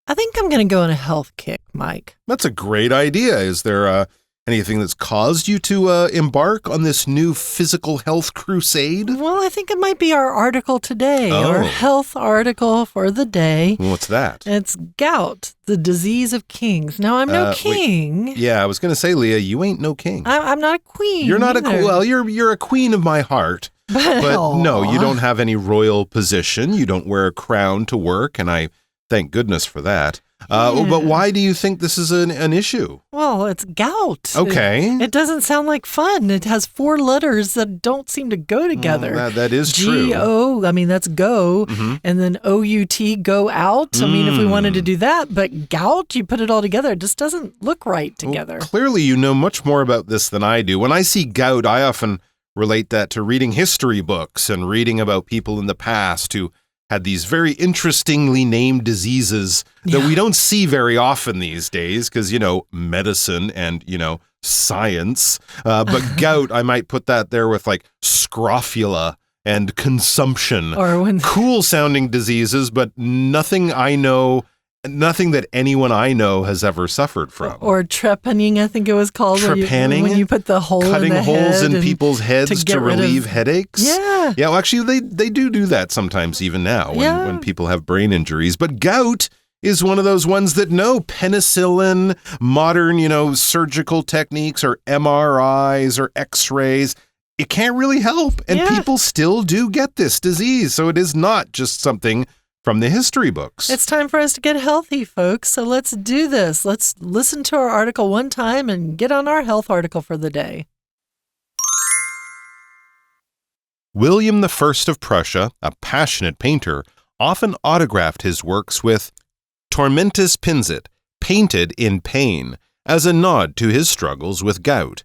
I think I'm going to go on a health kick, Mike. That's a great idea. Is there anything that's caused you to embark on this new physical health crusade? Well, I think it might be our article today, Oh. our health article for the day. What's that? It's gout, the disease of kings. Now, I'm no king. Yeah, I was going to say, Leah, you ain't no king. I'm not a queen. You're not either. well, you're a queen of my heart. But no, you don't have any royal position. You don't wear a crown to work, and I thank goodness for that. But why do you think this is an issue? Well, it's gout. Okay. It doesn't sound like fun. It has 4 letters that don't seem to go together. That is true. G-O, I mean, that's go. Mm-hmm. And then O-U-T, go out. I mean, if we wanted to do that. But gout, you put it all together, it just doesn't look right together. Well, clearly, you know much more about this than I do. When I see gout, I often relate that to reading history books and reading about people in the past who had these very interestingly named diseases that we don't see very often these days because, medicine and, science. But gout, I might put that there with like scrofula and consumption. Or cool sounding diseases, but nothing that anyone I know has ever suffered from. Or trepanning, I think it was called. Trepanning? When you put the hole in the Cutting head. holes in people's heads to relieve headaches? Yeah. Yeah, well, actually, they do that sometimes even now when people have brain injuries. But gout is one of those ones that no penicillin, modern, surgical techniques or MRIs or X-rays, it can't really help. And people still do get this disease. So it is not just something from the history books. It's time for us to get healthy, folks. So let's do this. Let's listen to our article one time and get on our health article for the day. William I of Prussia, a passionate painter, often autographed his works with Tormentis Pinsit, painted in pain, as a nod to his struggles with gout.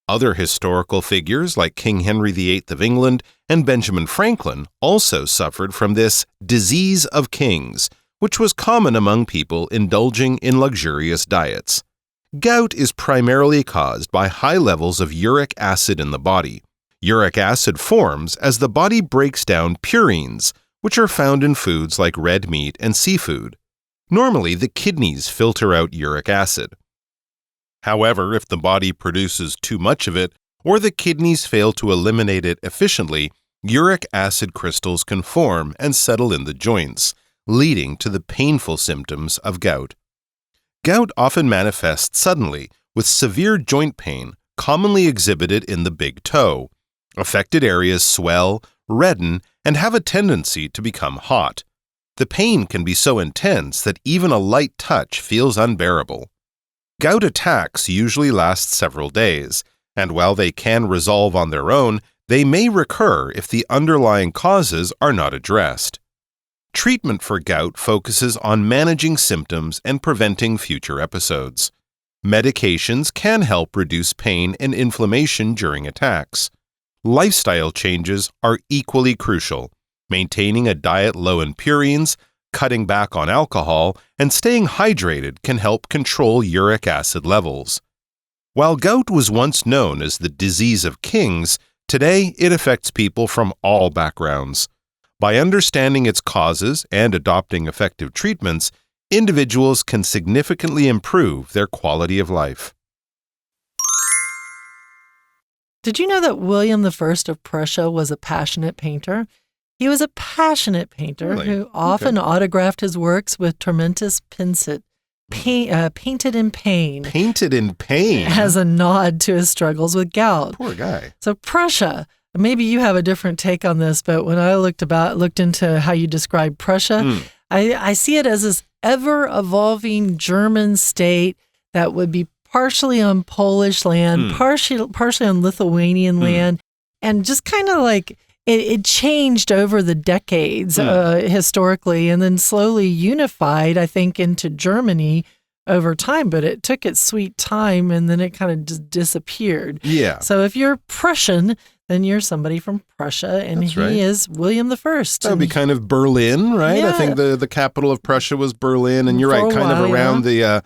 Other historical figures like King Henry VIII of England and Benjamin Franklin also suffered from this disease of kings, which was common among people indulging in luxurious diets. Gout is primarily caused by high levels of uric acid in the body. Uric acid forms as the body breaks down purines, which are found in foods like red meat and seafood. Normally, the kidneys filter out uric acid. However, if the body produces too much of it, or the kidneys fail to eliminate it efficiently, uric acid crystals can form and settle in the joints, leading to the painful symptoms of gout. Gout often manifests suddenly, with severe joint pain, commonly exhibited in the big toe. Affected areas swell, redden, and have a tendency to become hot. The pain can be so intense that even a light touch feels unbearable. Gout attacks usually last several days, and while they can resolve on their own, they may recur if the underlying causes are not addressed. Treatment for gout focuses on managing symptoms and preventing future episodes. Medications can help reduce pain and inflammation during attacks. Lifestyle changes are equally crucial. Maintaining a diet low in purines, cutting back on alcohol, and staying hydrated can help control uric acid levels. While gout was once known as the disease of kings, today it affects people from all backgrounds. By understanding its causes and adopting effective treatments, individuals can significantly improve their quality of life. Did you know that William I of Prussia was a passionate painter? He was a passionate painter who often autographed his works with Tormentis Pinsit, painted in pain. Painted in pain? As a nod to his struggles with gout. Poor guy. So Prussia, maybe you have a different take on this, but when I looked into how you describe Prussia, I see it as this ever-evolving German state that would be partially on Polish land, partially on Lithuanian land, and just kind of like it changed over the decades historically, and then slowly unified, I think, into Germany over time. But it took its sweet time, and then it kind of just disappeared. Yeah. So if you're Prussian, then you're somebody from Prussia, and he is William I. That would be kind of Berlin, right? Yeah. I think the capital of Prussia was Berlin, and you're right, kind of around the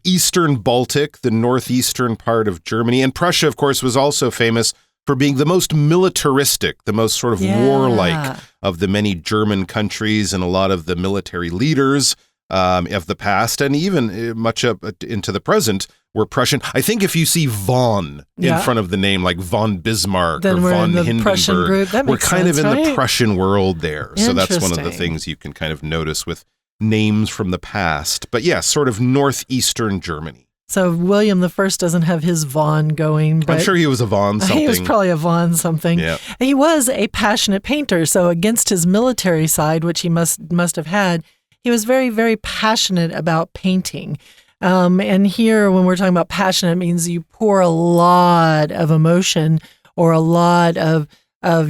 eastern Baltic, the northeastern part of Germany. And Prussia, of course, was also famous for being the most militaristic, the most sort of warlike of the many German countries, and a lot of the military leaders of the past, and even much up into the present, were Prussian. I think if you see von in front of the name, like von Bismarck then or we're von in the Hindenburg, Prussian group. That we're makes kind sense, of in right? the Prussian world there. So that's one of the Interesting. things you can kind of notice with names from the past. But yeah, sort of northeastern Germany. So William I doesn't have his von going, but I'm sure he was a von something. he was probably a von something. Yeah. He was a passionate painter. So against his military side, which he must have had, he was very, very passionate about painting. And here, when we're talking about passionate, it means you pour a lot of emotion or a lot of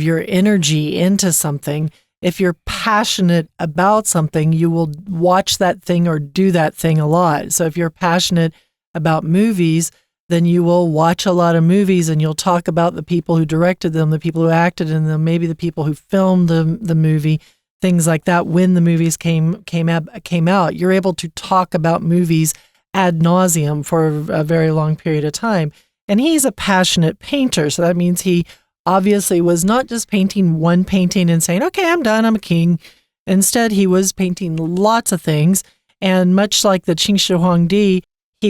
your energy into something. If you're passionate about something, you will watch that thing or do that thing a lot. So if you're passionate about movies, then you will watch a lot of movies and you'll talk about the people who directed them, the people who acted in them, maybe the people who filmed the movie, things like that. When the movies came out, you're able to talk about movies ad nauseum for a very long period of time. And he's a passionate painter, so that means he obviously was not just painting one painting and saying, okay, I'm done, I'm a king. Instead, he was painting lots of things. And much like the Qing Shi Huangdi, I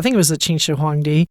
think it was the Qing Shi Huangdi,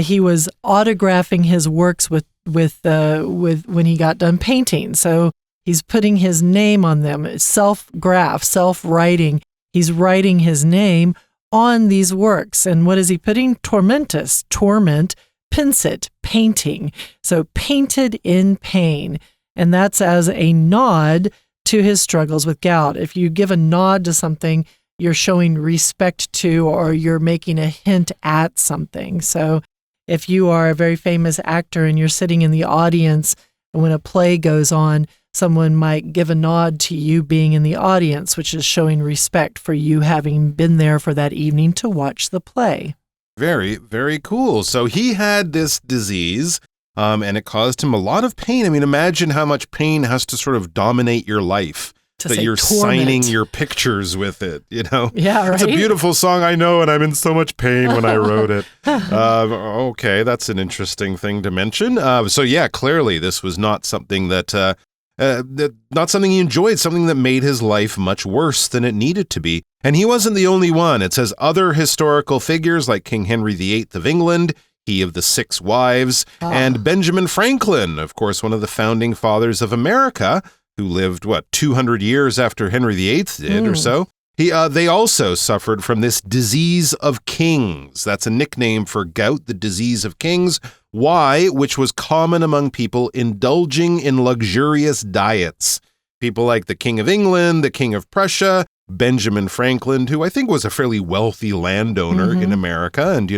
he was autographing his works with when he got done painting. So he's putting his name on them, self-graph, self-writing. He's writing his name on these works. And what is he putting? Tormentus, torment, pensit, painting. So painted in pain. And that's as a nod to his struggles with gout. If you give a nod to something, you're showing respect to, or you're making a hint at something. So if you are a very famous actor and you're sitting in the audience when a play goes on, someone might give a nod to you being in the audience, which is showing respect for you having been there for that evening to watch the play. Very, very cool. So he had this disease, and it caused him a lot of pain. I mean, imagine how much pain has to sort of dominate your life. That you're signing your pictures with it, you know? Yeah, right. It's a beautiful song, I know, and I'm in so much pain when I wrote it. Okay, that's an interesting thing to mention. So yeah, clearly this was not something not something he enjoyed, something that made his life much worse than it needed to be. And he wasn't the only one. It says other historical figures like King Henry VIII of England, he of the 6 wives, and Benjamin Franklin, of course, one of the founding fathers of America, who lived, 200 years after Henry VIII did or so. They also suffered from this disease of kings. That's a nickname for gout, the disease of kings. Why? Which was common among people indulging in luxurious diets. People like the King of England, the King of Prussia, Benjamin Franklin, who I think was a fairly wealthy landowner in America and,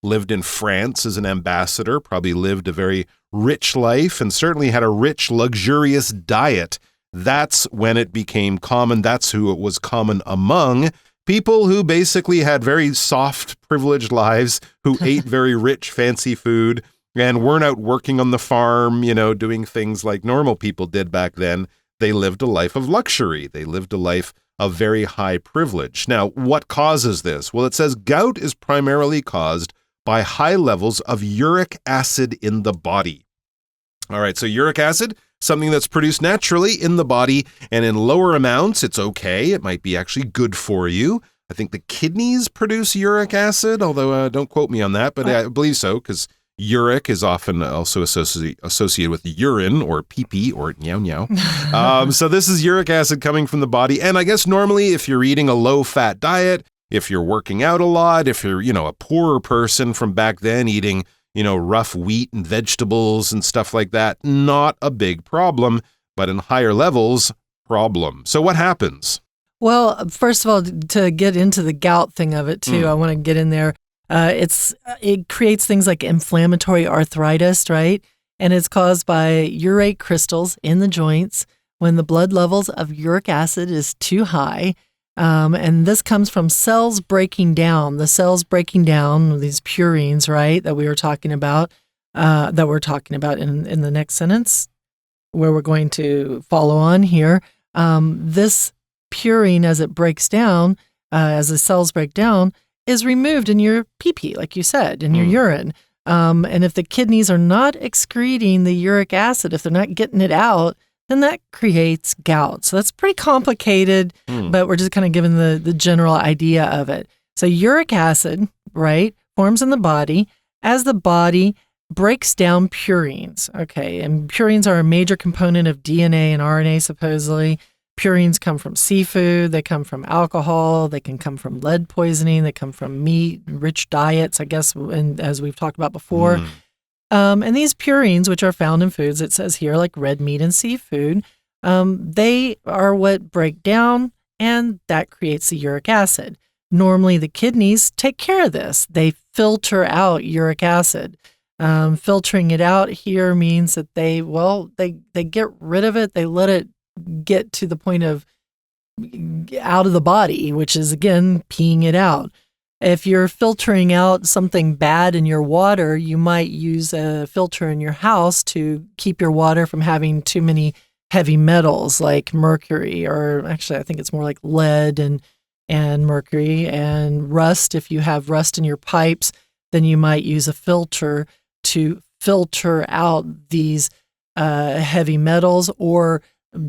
lived in France as an ambassador, probably lived a very rich life and certainly had a rich, luxurious diet. That's when it became common. That's who it was common among. People who basically had very soft, privileged lives, who ate very rich, fancy food and weren't out working on the farm, doing things like normal people did back then. They lived a life of luxury. They lived a life of very high privilege. Now, what causes this? Well, it says gout is primarily caused by high levels of uric acid in the body. All right, so uric acid, something that's produced naturally in the body, and in lower amounts, it's okay. It might be actually good for you. I think the kidneys produce uric acid, although don't quote me on that, but I believe so, because uric is often also associated with urine or pee-pee or meow. So this is uric acid coming from the body. And I guess normally if you're eating a low-fat diet, if you're working out a lot, if you're, a poorer person from back then eating, rough wheat and vegetables and stuff like that, not a big problem, but in higher levels, problem. So what happens? Well, first of all, to get into the gout thing of it too, I want to get in there. It creates things like inflammatory arthritis, right? And it's caused by urate crystals in the joints when the blood levels of uric acid is too high. And this comes from cells breaking down. The cells breaking down, these purines, right, that we were talking about, in the next sentence, where we're going to follow on here. This purine, as it breaks down, as the cells break down, is removed in your pee-pee, like you said, in your urine. And if the kidneys are not excreting the uric acid, if they're not getting it out, then that creates gout. So that's pretty complicated, but we're just kind of giving the general idea of it. So uric acid, right, forms in the body as the body breaks down purines. Okay, and purines are a major component of DNA and RNA, supposedly. Purines come from seafood, they come from alcohol, they can come from lead poisoning, they come from meat-rich diets, I guess, and as we've talked about before. And these purines, which are found in foods, it says here, like red meat and seafood, they are what break down, and that creates the uric acid. Normally, the kidneys take care of this. They filter out uric acid. Filtering it out here means that they get rid of it, they let it get to the point of out of the body, which is, again, peeing it out. If you're filtering out something bad in your water, you might use a filter in your house to keep your water from having too many heavy metals like mercury, or actually I think it's more like lead and mercury, and rust. If you have rust in your pipes, then you might use a filter to filter out these heavy metals or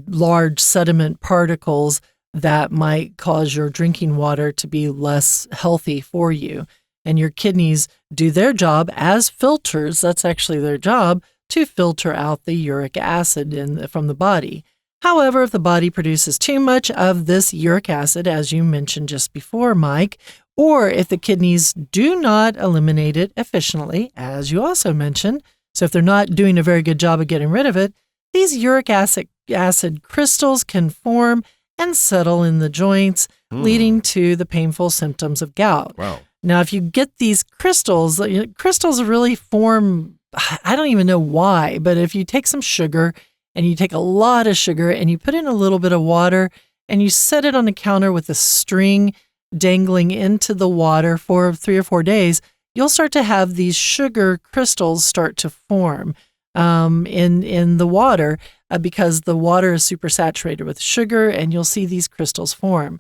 large sediment particles that might cause your drinking water to be less healthy for you. And your kidneys do their job as filters. That's actually their job, to filter out the uric acid from the body. However, if the body produces too much of this uric acid, as you mentioned just before, Mike, or if the kidneys do not eliminate it efficiently, as you also mentioned, so if they're not doing a very good job of getting rid of it, these uric acid crystals can form and settle in the joints, leading to the painful symptoms of gout. Wow. Now, if you get these crystals really form, I don't even know why, but if you take some sugar and you take a lot of sugar and you put in a little bit of water and you set it on the counter with a string dangling into the water for 3 or 4 days, you'll start to have these sugar crystals start to form in the water because the water is super saturated with sugar, and you'll see these crystals form.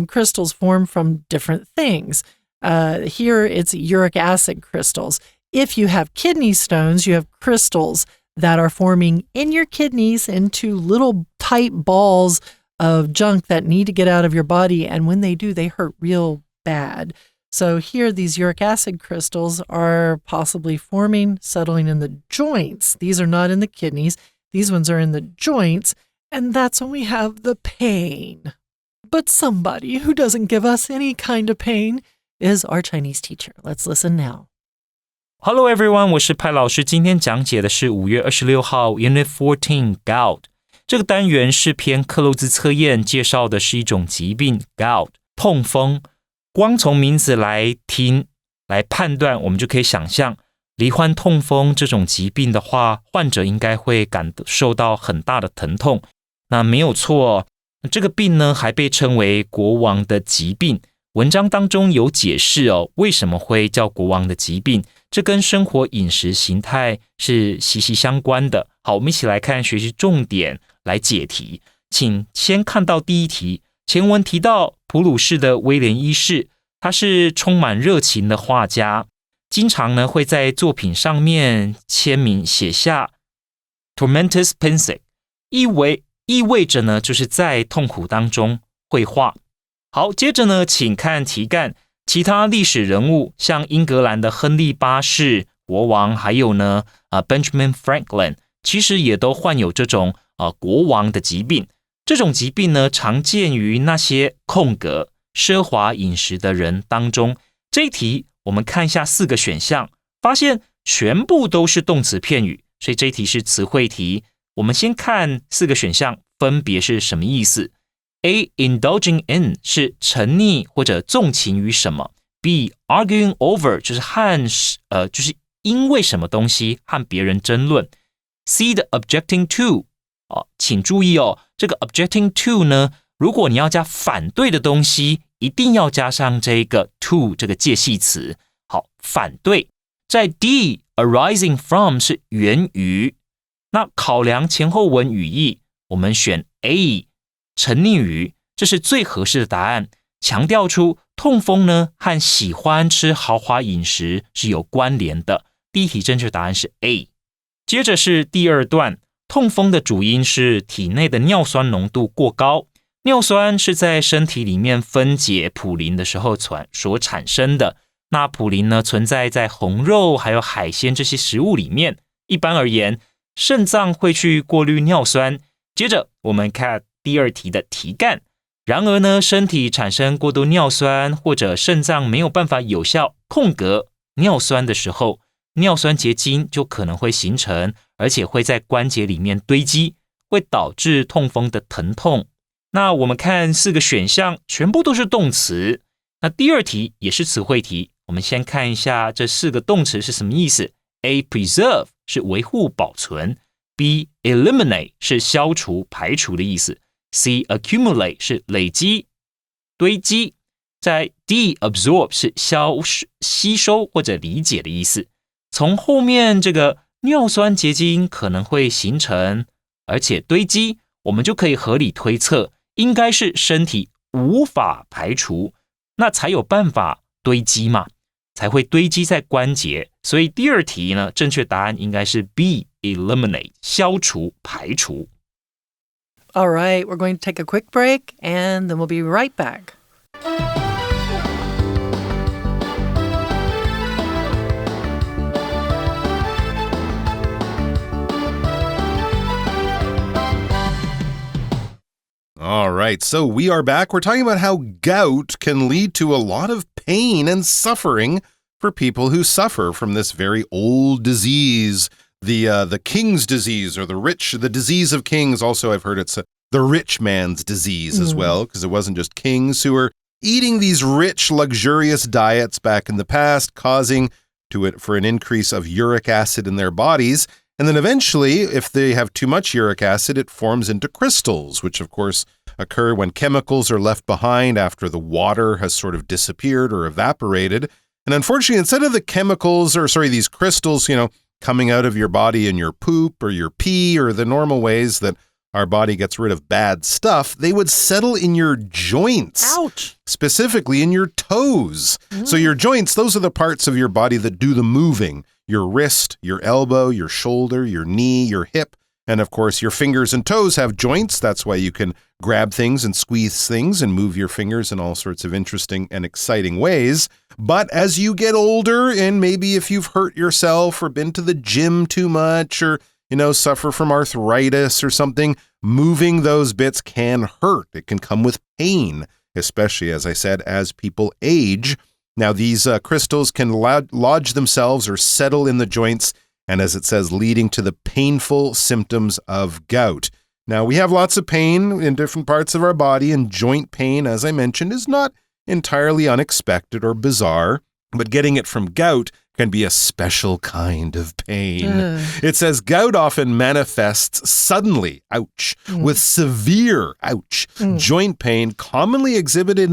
Crystals form from different things. Here it's uric acid crystals. If you have kidney stones, you have crystals that are forming in your kidneys into little tight balls of junk that need to get out of your body, and when they do, they hurt real bad. So here, these uric acid crystals are possibly forming, settling in the joints. These are not in the kidneys. These ones are in the joints, and that's when we have the pain. But somebody who doesn't give us any kind of pain is our Chinese teacher. Let's listen now. Hello everyone, 我是派老师。今天讲解的是5月26号 Unit 14 Gout。这个单元是篇克漏字测验，介绍的是一种疾病 Gout 痛风。光从名字来听来判断，我们就可以想象，罹患痛风这种疾病的话，患者应该会感受到很大的疼痛。那没有错，这个病呢还被称为国王的疾病。文章当中有解释为什么会叫国王的疾病，这跟生活饮食形态是息息相关的。好，我们一起来看学习重点来解题。请先看到第一题，前文提到普鲁士的威廉一世，他是充满热情的画家，经常呢会在作品上面签名写下 tormentus pensik， 意味着呢就是在痛苦当中绘画。好，接着呢，请看题干，其他历史人物像英格兰的亨利八世国王，还有呢Benjamin Franklin， 其实也都患有这种国王的疾病。这种疾病呢，常见于那些空格奢华饮食的人当中。这一题我们看一下4个选项，发现全部都是动词片语，所以这一题是词汇题。我们先看4个选项分别是什么意思。A. Indulging in 是沉溺或者纵情于什么。B. Arguing over 就是因为什么东西和别人争论。C. The objecting to 请注意这个 objecting to 呢，如果你要加反对的东西，一定要加上这个 to 这个介系词。好，反对。在 D. Arising from 是源于。那考量前后文语义，我们选 A。沉溺于，这是最合适的答案，强调出痛风呢和喜欢吃豪华饮食是有关联的。第一题正确答案是 A。 接着是第二段，痛风的主因是体内的尿酸浓度过高。尿酸是在身体里面分解普林的时候所产生的。那普林呢，存在在红肉还有海鲜这些食物里面。一般而言，肾脏会去过滤尿酸。接着我们看第二题的题干。然而呢，身体产生过多尿酸，或者肾脏没有办法有效空格尿酸的时候，尿酸结晶就可能会形成，而且会在关节里面堆积，会导致痛风的疼痛。那我们看4个选项，全部都是动词。那第二题也是词汇题，我们先看一下这4个动词是什么意思。A. Preserve 是维护保存， B. Eliminate 是消除排除的意思， C. Accumulate 是累积堆积，在 D. Absorb 是吸收或者理解的意思。从后面这个尿酸结晶可能会形成而且堆积，我们就可以合理推测应该是身体无法排除，那才有办法堆积嘛，才会堆积在关节。所以第二题呢，正确答案应该是 B. Eliminate 消除排除。 All right, we're going to take a quick break and then we'll be right back. All right, so we are back. We're talking about how gout can lead to a lot of pain and suffering for people who suffer from this very old disease, the king's disease, or the disease of kings. Also, I've heard it's the rich man's disease as well, because it wasn't just kings who were eating these rich, luxurious diets back in the past, causing for an increase of uric acid in their bodies. And then eventually, if they have too much uric acid, it forms into crystals, which of course occur when chemicals are left behind after the water has sort of disappeared or evaporated. And unfortunately, instead of these crystals, coming out of your body in your poop or your pee or the normal ways that our body gets rid of bad stuff, they would settle in your joints. Ouch! Specifically in your toes. So your joints, those are the parts of your body that do the moving. Your wrist, your elbow, your shoulder, your knee, your hip, and of course your fingers and toes have joints. That's why you can grab things and squeeze things and move your fingers in all sorts of interesting and exciting ways. But as you get older, and maybe if you've hurt yourself or been to the gym too much or, suffer from arthritis or something, moving those bits can hurt. It can come with pain, especially, as I said, as people age. Now, these crystals can lodge themselves or settle in the joints, and as it says, leading to the painful symptoms of gout. Now, we have lots of pain in different parts of our body, and joint pain, as I mentioned, is not entirely unexpected or bizarre, but getting it from gout can be a special kind of pain. It says gout often manifests suddenly, ouch, with severe, ouch, joint pain commonly exhibited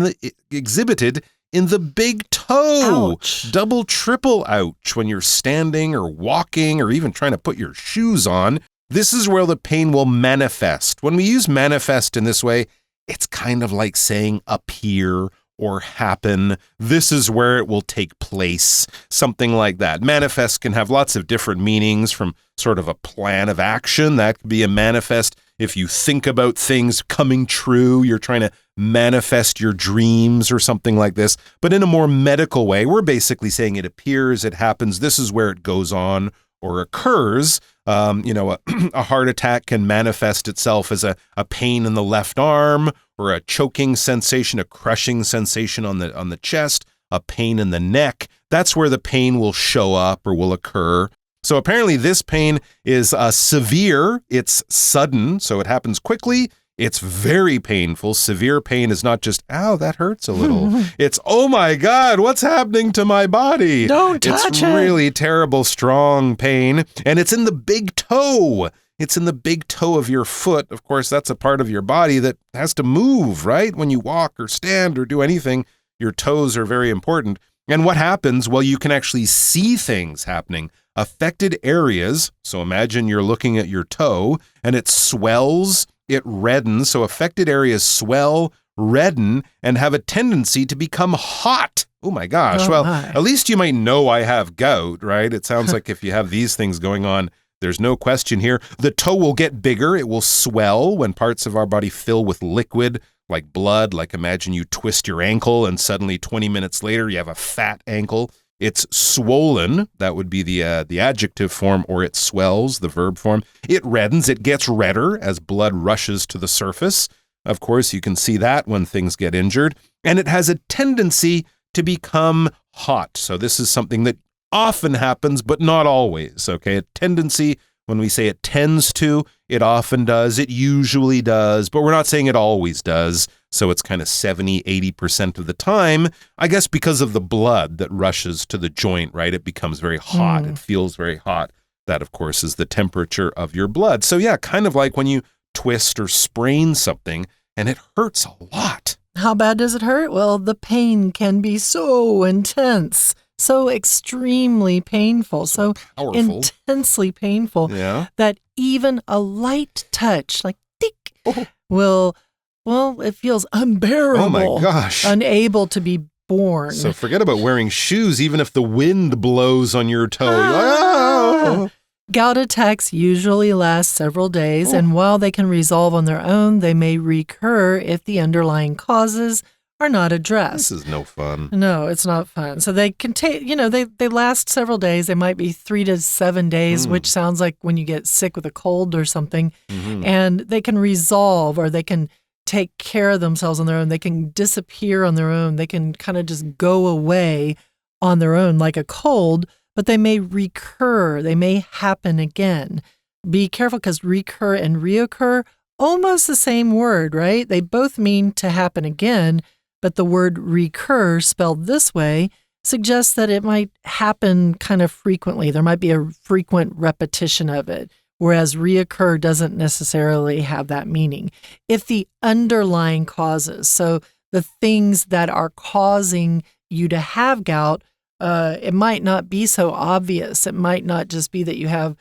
in the big toe. Ouch. Double, triple ouch when you're standing or walking or even trying to put your shoes on. This is where the pain will manifest. When we use manifest in this way, it's kind of like saying appear or happen. This is where it will take place, something like that. Manifest can have lots of different meanings, from sort of a plan of action. That could be a manifest if you think about things coming true. You're trying to manifest your dreams or something like this. But in a more medical way, we're basically saying it appears, it happens. This is where it goes on or occurs. A heart attack can manifest itself as a pain in the left arm, or a choking sensation, a crushing sensation on the chest, a pain in the neck. That's where the pain will show up or will occur. So apparently this pain is severe. It's sudden, so it happens quickly. It's very painful. Severe pain is not just, ow, that hurts a little. It's, oh my God, what's happening to my body? Don't touch it. It's really terrible, strong pain. And it's in the big toe. It's in the big toe of your foot. Of course, that's a part of your body that has to move, right? When you walk or stand or do anything, your toes are very important. And what happens? Well, you can actually see things happening. Affected areas, so imagine you're looking at your toe and it swells, it reddens. So affected areas swell, redden, and have a tendency to become hot. Oh my gosh. At least you might know I have gout, right? It sounds like if you have these things going on, There's no question here. The toe will get bigger. It will swell when parts of our body fill with liquid, like blood. Like imagine you twist your ankle and suddenly 20 minutes later you have a fat ankle. It's swollen. That would be the adjective form, or it swells, the verb form. It reddens. It gets redder as blood rushes to the surface. Of course, you can see that when things get injured. And it has a tendency to become hot. So this is something that often happens, but not always, okay? A tendency, when we say it tends to, it often does, it usually does, but we're not saying it always does. So it's kind of 70, 80% of the time, I guess because of the blood that rushes to the joint, right? It becomes very hot. It feels very hot. That, of course, is the temperature of your blood. So yeah, kind of like when you twist or sprain something and it hurts a lot. How bad does it hurt? Well, the pain can be so intense, so extremely painful, so powerful, intensely painful that even a light touch, like tick, it feels unbearable. Oh my gosh. Unable to be borne. So forget about wearing shoes, even if the wind blows on your toe. You're like, oh. Gout attacks usually last several days, and while they can resolve on their own, they may recur if the underlying causes are not addressed. This is no fun. No, it's not fun. So they can take, they last several days. They might be 3 to 7 days, which sounds like when you get sick with a cold or something. And they can resolve, or they can take care of themselves on their own. They can disappear on their own. They can kind of just go away on their own like a cold, but they may recur. They may happen again. Be careful, because recur and reoccur, almost the same word, right? They both mean to happen again, but the word recur, spelled this way, suggests that it might happen kind of frequently. There might be a frequent repetition of it, whereas reoccur doesn't necessarily have that meaning. If the underlying causes, so the things that are causing you to have gout, it might not be so obvious. It might not just be that you have,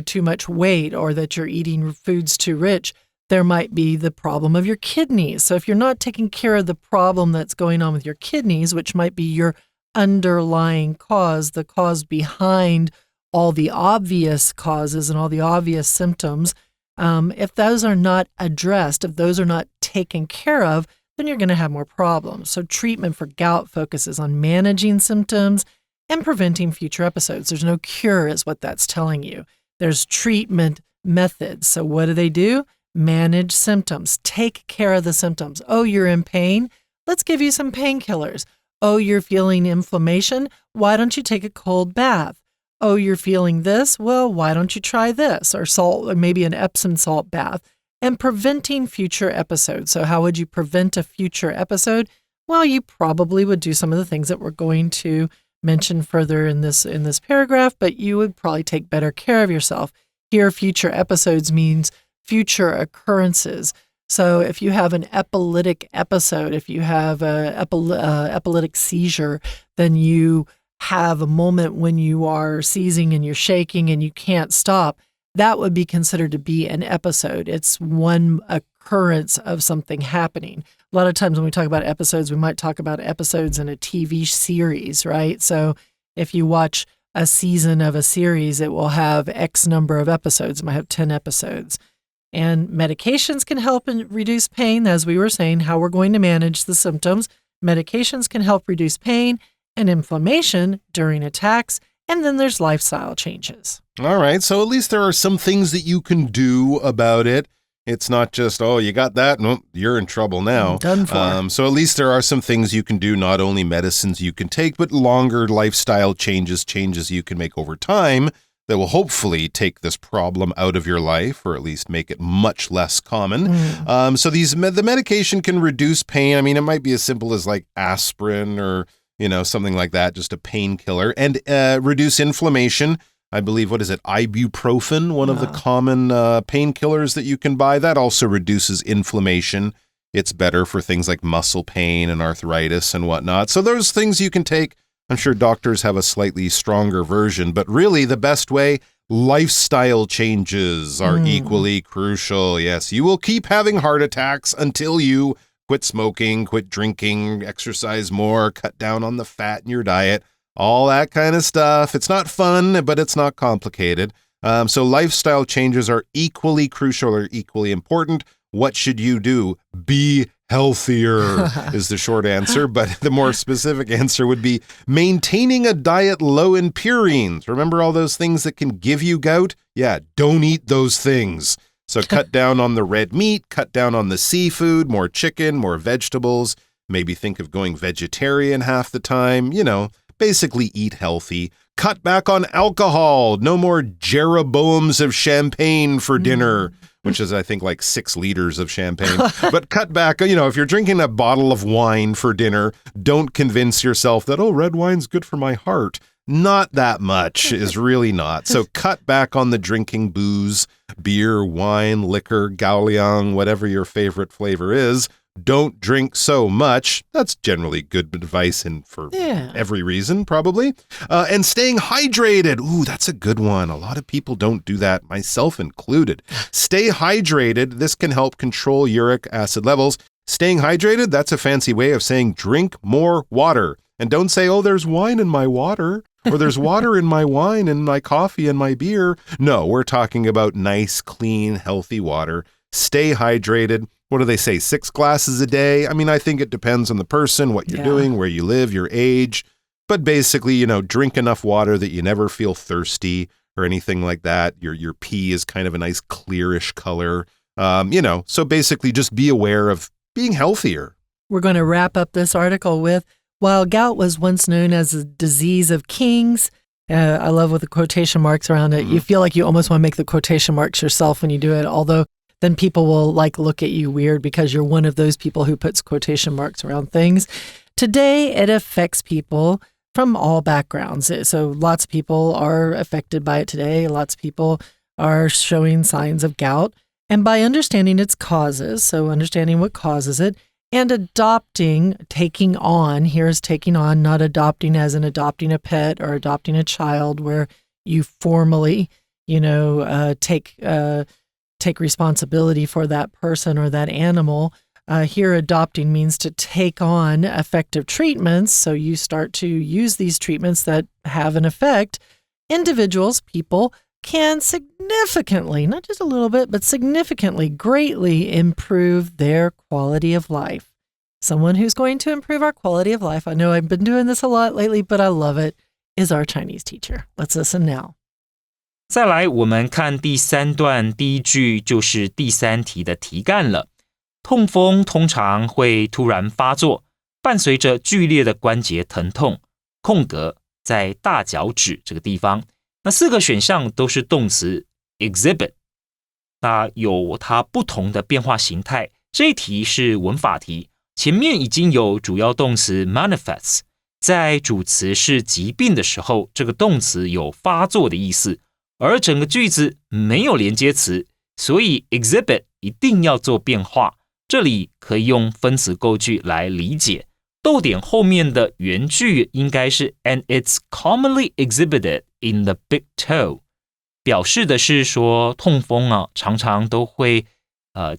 too much weight, or that you're eating foods too rich. There might be the problem of your kidneys. So if you're not taking care of the problem that's going on with your kidneys, which might be your underlying cause, the cause behind all the obvious causes and all the obvious symptoms, if those are not addressed, if those are not taken care of, then you're going to have more problems. So treatment for gout focuses on managing symptoms and preventing future episodes. There's no cure, is what that's telling you. There's treatment methods. So what do? Manage symptoms. Take care of the symptoms. Oh, you're in pain? Let's give you some painkillers. Oh, you're feeling inflammation? Why don't you take a cold bath? Oh, you're feeling this? Well, why don't you try this? Or salt, or maybe an Epsom salt bath. And preventing future episodes. So how would you prevent a future episode? Well, you probably would do some of the things that we're going to mention further in this paragraph, but you would probably take better care of yourself. Here, future episodes means future occurrences. So if you have an epileptic episode, if you have an epileptic seizure, then you have a moment when you are seizing and you're shaking and you can't stop. That would be considered to be an episode. It's one occurrence of something happening. A lot of times when we talk about episodes, we might talk about episodes in a TV series, right? So if you watch a season of a series, it will have X number of episodes. It might have 10 episodes. And medications can help reduce pain, as we were saying, how we're going to manage the symptoms. Medications can help reduce pain and inflammation during attacks. And then there's lifestyle changes. All right. So at least there are some things that you can do about it. It's not just, oh, you got that? No, you're in trouble now. Done for. So at least there are some things you can do, not only medicines you can take, but longer lifestyle changes you can make over time that will hopefully take this problem out of your life, or at least make it much less common. So the medication can reduce pain. I mean, it might be as simple as like aspirin or something like that, just a painkiller, and reduce inflammation. I believe, what is it, ibuprofen, one of the common painkillers that you can buy. That also reduces inflammation. It's better for things like muscle pain and arthritis and whatnot. So those things you can take. I'm sure doctors have a slightly stronger version, but really the best way, lifestyle changes are equally crucial. Yes, you will keep having heart attacks until you quit smoking, quit drinking, exercise more, cut down on the fat in your diet, all that kind of stuff. It's not fun, but it's not complicated. So lifestyle changes are equally crucial or equally important. What should you do? Be healthier is the short answer, but the more specific answer would be maintaining a diet low in purines. Remember all those things that can give you gout? Yeah, don't eat those things. So cut down on the red meat, cut down on the seafood, more chicken, more vegetables. Maybe think of going vegetarian half the time. Basically eat healthy. Cut back on alcohol. No more Jeroboams of champagne for dinner, which is, I think, like 6 liters of champagne. But cut back, if you're drinking a bottle of wine for dinner, don't convince yourself that, red wine's good for my heart. Not that much is really not. So cut back on the drinking booze, beer, wine, liquor, gaoliang, whatever your favorite flavor is. Don't drink so much. That's generally good advice for every reason, probably. And staying hydrated. Ooh, that's a good one. A lot of people don't do that, myself included. Stay hydrated. This can help control uric acid levels. Staying hydrated, that's a fancy way of saying drink more water. And don't say, there's wine in my water, or there's water in my wine and my coffee and my beer. No, we're talking about nice, clean, healthy water. Stay hydrated. What do they say, 6 glasses a day? I mean, I think it depends on the person, what you're doing, where you live, your age. But basically, drink enough water that you never feel thirsty or anything like that. Your pee is kind of a nice clearish color. So basically just be aware of being healthier. We're going to wrap up this article with, while gout was once known as a disease of kings, I love with the quotation marks around it. You feel like you almost want to make the quotation marks yourself when you do it, although then people will look at you weird because you're one of those people who puts quotation marks around things. Today, it affects people from all backgrounds. So lots of people are affected by it today. Lots of people are showing signs of gout. And by understanding its causes, so understanding what causes it, and taking on, here's taking on, not adopting as in adopting a pet or adopting a child where you formally, take responsibility for that person or that animal. Here, adopting means to take on effective treatments. So you start to use these treatments that have an effect. Individuals, people, can significantly, not just a little bit, but significantly, greatly improve their quality of life. Someone who's going to improve our quality of life, I know I've been doing this a lot lately, but I love it, is our Chinese teacher. Let's listen now. 再来，我们看第3段第一句，就是第3题的题干了。痛风通常会突然发作，伴随着剧烈的关节疼痛，空格在大脚趾这个地方。那4个选项都是动词 exhibit， 那有它不同的变化形态。这一题是文法题，前面已经有主要动词 manifest， 在主词是疾病的时候，这个动词有发作的意思。而整个句子没有连接词，所以 exhibit 一定要做变化。这里可以用分词构句来理解。逗点后面的原句应该是 and it's commonly exhibited in the big toe， 表示的是说痛风常常都会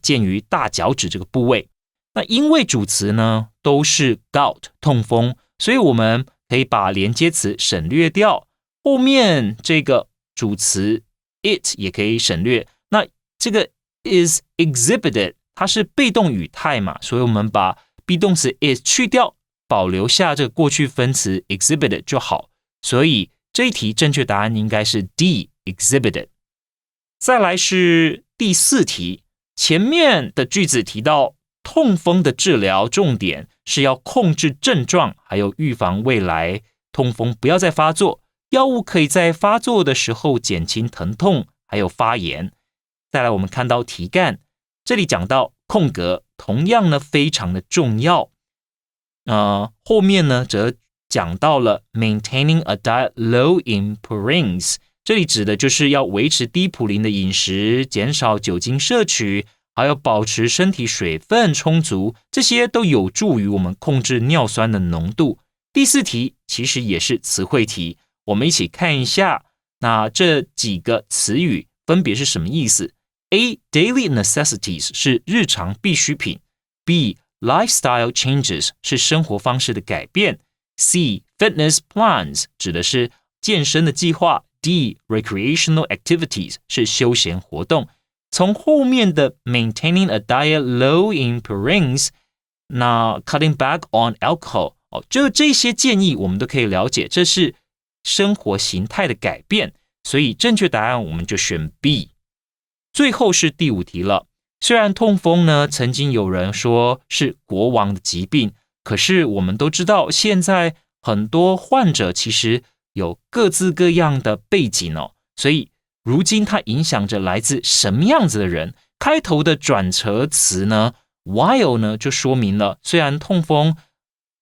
见于大脚趾这个部位。那因为主词呢都是 gout 痛风，所以我们可以把连接词省略掉，后面这个主词 it 也可以省略。那这个 is exhibited 它是被动语态嘛，所以我们把 be 动词 is 去掉，保留下这个过去分词 exhibited 就好。所以这一题正确答案应该是 D exhibited。 再来是第4题，前面的句子提到痛风的治疗重点是要控制症状，还有预防未来痛风不要再发作。药物可以在发作的时候减轻疼痛，还有发炎。再来我们看到题干，这里讲到空格，同样呢非常的重要。后面呢则讲到了 maintaining a diet low in purines， 这里指的就是要维持低普林的饮食，减少酒精摄取，还有保持身体水分充足，这些都有助于我们控制尿酸的浓度。第4题其实也是词汇题，我们一起看一下，那这几个词语分别是什么意思？ A. Daily necessities 是日常必需品。 B. Lifestyle changes 是生活方式的改变。 C. Fitness plans 指的是健身的计划 D recreational activities 是休闲活动。从后面的 maintaining a diet low in purines， 那 cutting back on alcohol， 就这些建议我们都可以了解，这是生活形态的改变，所以正确答案我们就选 B。 最后是第5题了。虽然痛风呢，曾经有人说是国王的疾病，可是我们都知道现在很多患者其实有各自各样的背景哦，所以如今它影响着来自什么样子的人。开头的转折词呢 while 呢就说明了，虽然痛风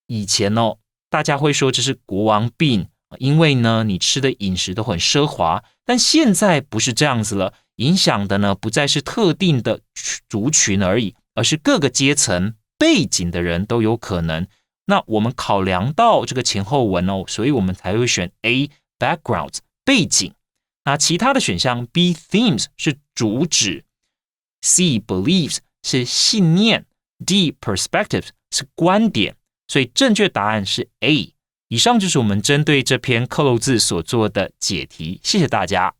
以前哦大家会说这是国王病，因为呢你吃的饮食都很奢华，但现在不是这样子了，影响的呢不再是特定的族群而已，而是各个阶层背景的人都有可能。那我们考量到这个前后文哦，所以我们才会选 A backgrounds 背景。那其他的选项 B themes 是主旨， C beliefs 是信念， D perspectives 是观点，所以正确答案是 A。 以上就是我们针对这篇克漏字所做的解题，谢谢大家。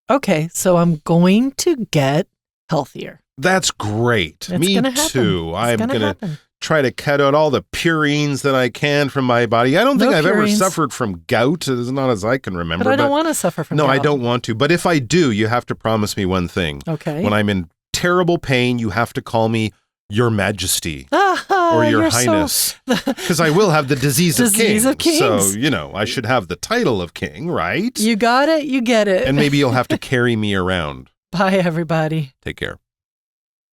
Okay, so I'm going to get healthier. That's great. It's Me gonna happen. too. I'm gonna going to happen. try to cut out all the purines that I can from my body. I don't think No I've ever purines. suffered from gout, as not as I can remember. But I don't want to suffer from No, gout. I don't want to. But if I do, you have to promise me one thing. Okay. When I'm in terrible pain, you have to call me Your Majesty or Your Highness. Because I will have the disease of Disease of kings. So, I should have the title of king, right? You got it. You get it. And maybe you'll have to carry me around. Bye, everybody. Take care.